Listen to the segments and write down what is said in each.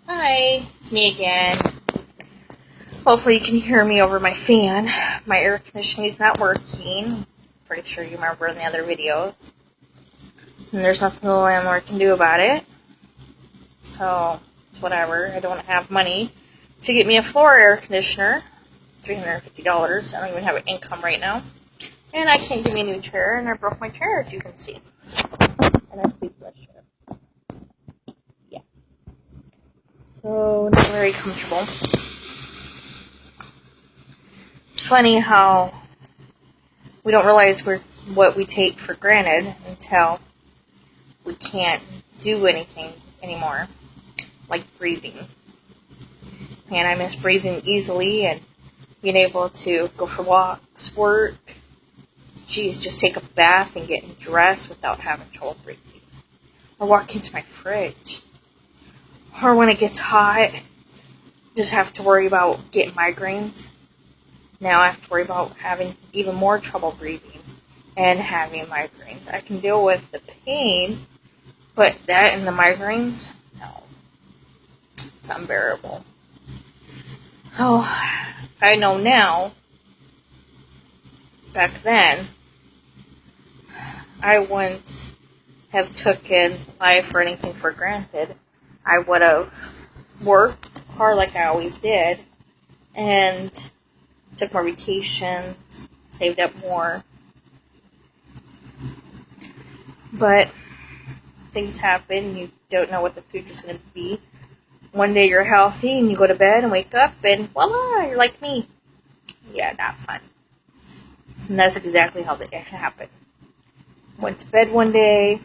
Hi, it's me again. Hopefully you can hear me over my fan. My air conditioning is not working. Pretty sure you remember in the other videos. And there's nothing the landlord can do about it. So, it's whatever. I don't have money to get me a floor air conditioner. $350. I don't even have an income right now. And I can't get me a new chair, and I broke my chair, as you can see. And I sleep with it. Yeah. So, not very comfortable. It's funny how we don't realize what we take for granted until we can't do anything anymore, like breathing. And I miss breathing easily and being able to go for walks, work, just take a bath and get dressed without having trouble breathing. Or walk into my fridge. Or when it gets hot, just have to worry about getting migraines. Now I have to worry about having even more trouble breathing and having migraines. I can deal with the pain, but that and the migraines, no. It's unbearable. Oh, I know now, back then, I wouldn't have taken life or anything for granted. I would have worked hard like I always did and took more vacations, saved up more. But things happen. You don't know what the future's going to be. One day you're healthy and you go to bed and wake up and voila, you're like me. Yeah, not fun. And that's exactly how it happened. Went to bed one day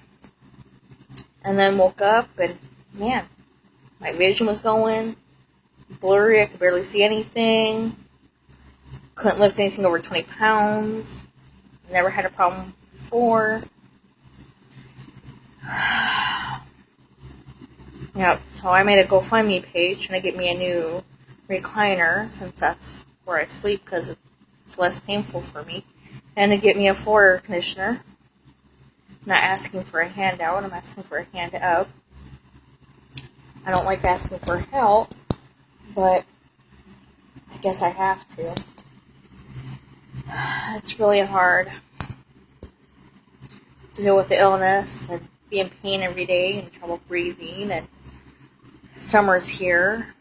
and then woke up and man, my vision was going blurry. I could barely see anything. Couldn't lift anything over 20 pounds. Never had a problem before. Yeah, so I made a GoFundMe page trying to get me a new recliner since that's where I sleep because it's less painful for me. And to get me a floor air conditioner. I'm not asking for a handout, I'm asking for a hand up. I don't like asking for help, but I guess I have to. It's really hard to deal with the illness and be in pain every day and trouble breathing, and summer's here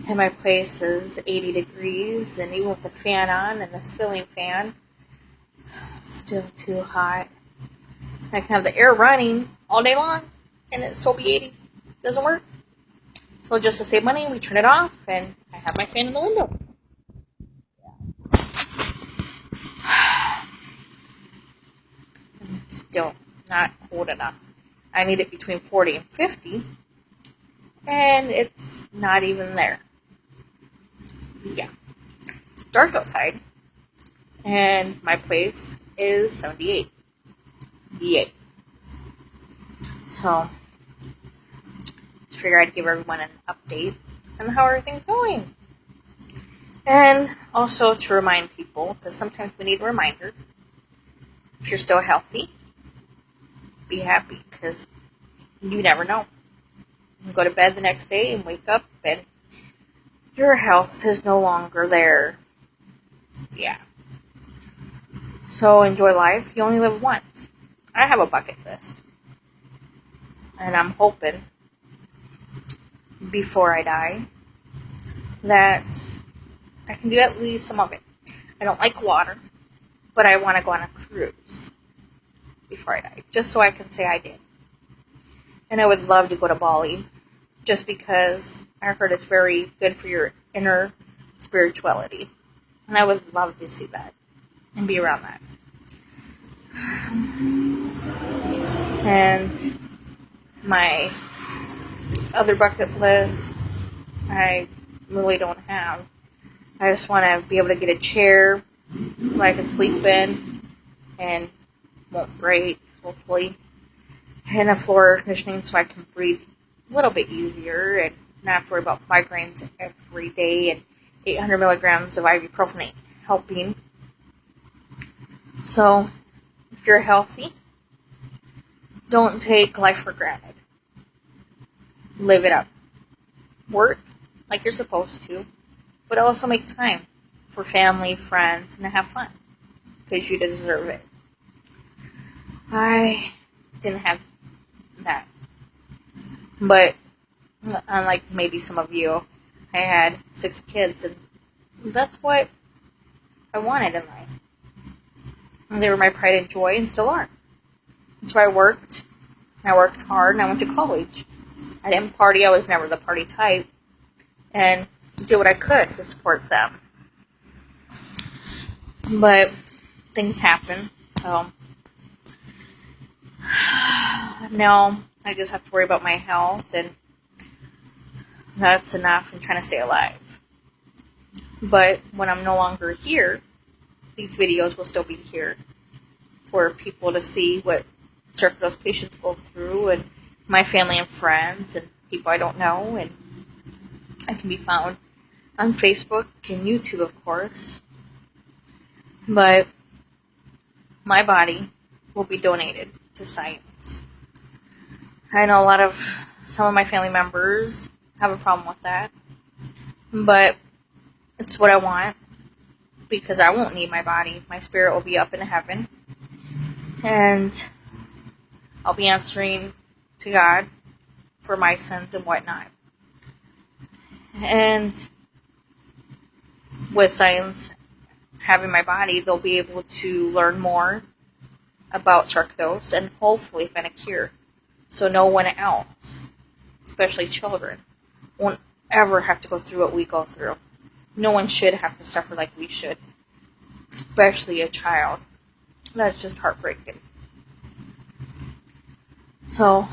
and my place is 80 degrees, and even with the fan on and the ceiling fan, it's still too hot. I can have the air running all day long and it still be 80. Doesn't work. So just to save money, we turn it off and I have my fan in the window. It's still not cold enough. I need it between 40 and 50, and it's not even there. Yeah. It's dark outside, and my place is 78. Yay. So, just figured I'd give everyone an update on how everything's going. And also to remind people, because sometimes we need a reminder, if you're still healthy, be happy, because you never know. You go to bed the next day and wake up and your health is no longer there. Yeah. So enjoy life. You only live once. I have a bucket list. And I'm hoping, before I die, that I can do at least some of it. I don't like water, but I want to go on a cruise before I die, just so I can say I did. And I would love to go to Bali, just because I heard it's very good for your inner spirituality. And I would love to see that and be around that. And my other bucket list, I really don't have. I just want to be able to get a chair that I can sleep in and won't break, hopefully. And a floor air conditioning so I can breathe a little bit easier and not have to worry about migraines every day, and 800 milligrams of ibuprofen ain't helping. So, if you're healthy, don't take life for granted. live it up. Work like you're supposed to, but also make time for family, friends, and to have fun, because you deserve it. I didn't have that, but unlike maybe some of you, I had 6 kids, and that's what I wanted in life. And they were my pride and joy, and still are. So I worked hard, and I went to college. I didn't party. I was never the party type, and did what I could to support them. But things happen, so now I just have to worry about my health, and that's enough. I'm trying to stay alive. But when I'm no longer here, these videos will still be here for people to see what sarcoidosis patients go through, and my family and friends and people I don't know. And I can be found on Facebook and YouTube, of course. But my body will be donated to science. I know some of my family members have a problem with that, but it's what I want, because I won't need my body. My spirit will be up in heaven, and I'll be answering to God for my sins and whatnot. And with science having my body, they'll be able to learn more about sarcoidosis and hopefully find a cure, so no one else, especially children, won't ever have to go through what we go through. No one should have to suffer like we should, especially a child. That's just heartbreaking. So,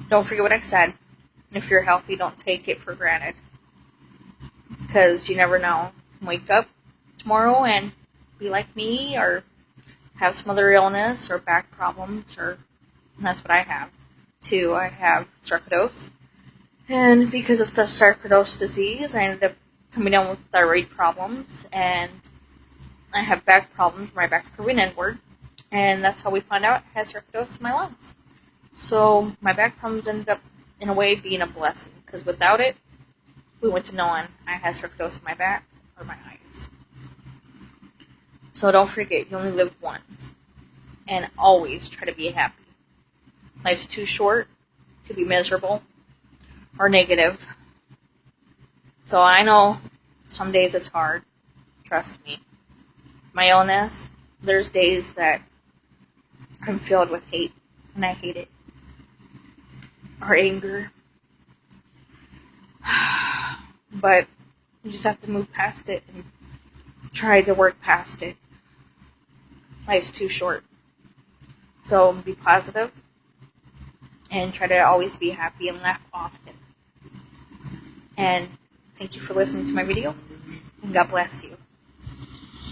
don't forget what I said. If you're healthy, don't take it for granted, because you never know. Wake up tomorrow and be like me, or have some other illness or back problems, and that's what I have too. I have sarcoidosis, and because of the sarcoidosis disease, I ended up coming down with thyroid problems, and I have back problems. My back's curving inward, and that's how we found out I had sarcoidosis in my lungs. So my back problems ended up, in a way, being a blessing, because without it, we went to knowing I had sarcoidosis in my back or my eyes. So don't forget, you only live once, and always try to be happy. Life's too short to be miserable or negative. So I know some days it's hard. Trust me. My illness, there's days that I'm filled with hate, and I hate it. Or anger. But you just have to move past it and try to work past it. Life's too short. So be positive and try to always be happy and laugh often. And thank you for listening to my video, and God bless you.